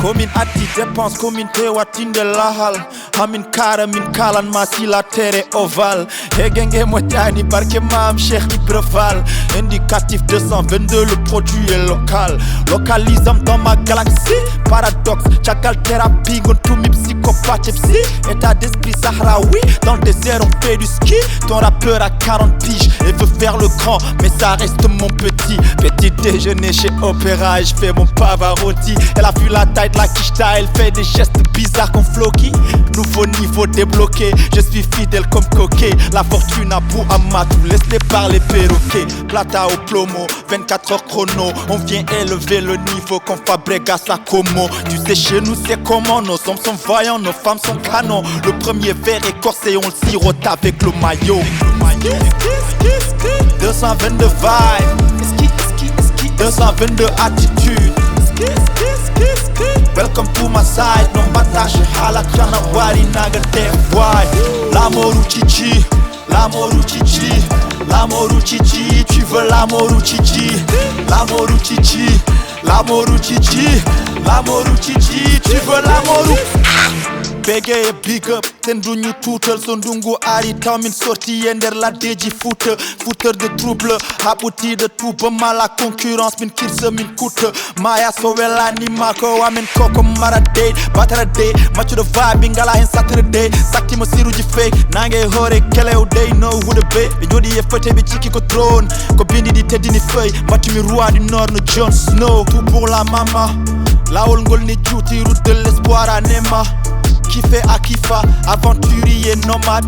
Komin atti dépense komin tewatinde lahal Hamin kara min kalan ma si la terre ovale Hegenge motani barke mam Cheikh Ibra Fall Indicatif 222 le produit est local Localisme dans ma galaxie Paradoxe, chacal thérapie Gontoumi psychopathe psy État d'esprit sahraoui Dans le désert on fait du ski Ton rappeur a 40 piges et veut faire le grand Mais ça reste mon petit déjeuner chez Opéra Et je fais mon Pavarotti Elle a vu la taille de la quicheta Elle fait des gestes bizarres comme Floki Nouveau niveau débloqué Je suis fidèle comme coquet La fortune à bout à matou Laisse-les parler perroquets Plata au plomo 24 heures chrono On vient élever le niveau Comme Fabregas à Como Tu sais chez nous c'est comment Nos hommes sont vaillants Nos femmes sont canons Le premier verre écorcé On le sirote avec le maillot 222 vibes 222 attitude Welcome to my side No batache halak jana wari naga def why L'amour chichi L'amour chichi L'amour chichi Tu veux l'amour chichi L'amour chichi L'amour chichi L'amour chichi Tu veux l'amour Bege e big up Ten du ñu tuutal so ndungu ari taw min sorti e nder ladde ji Fouta Fouteur de trouble haɓuti de tout ba ma la concurrence min kirsa min kuta Maya so welanima ko amen koko mara dey batara dey maccuɗo vibe ngala hen saturday saktima siruji fake nangue hoore kelew dey no huuɗo be ɓe jooɗi e fete ɓe cikki ko trône ko bindi ɗi teddini feuille battumi roi du nord no Jon Snow tout pour la mama lawol ngol ni juuti route de l'espoir à Nema Kiffé à Kifa, aventurier nomade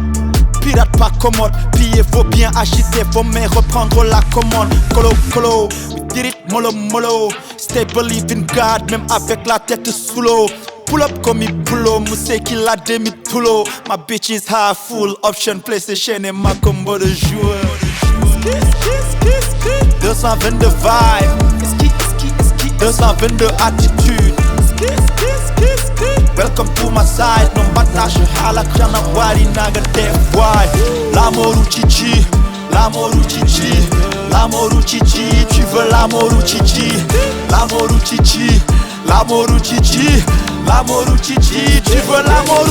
Pirate pas commode, piller faut bien acheter Faut mais reprendre la commande Colo colo, we did it mollo mollo Stay believe in God, même avec la tête sous l'eau Pull up comme il pull Moussé qui l'a demi toulo My bitch is half full option PlayStation et ma combo de joueurs 222 vibes 222 attitude Welcome to my side No batache halak jana wari naga def why L'amour chichi L'amour chichi L'amour chichi Tu veux l'amour chichi L'amour chichi L'amour chichi L'amour chichi Tu veux l'amour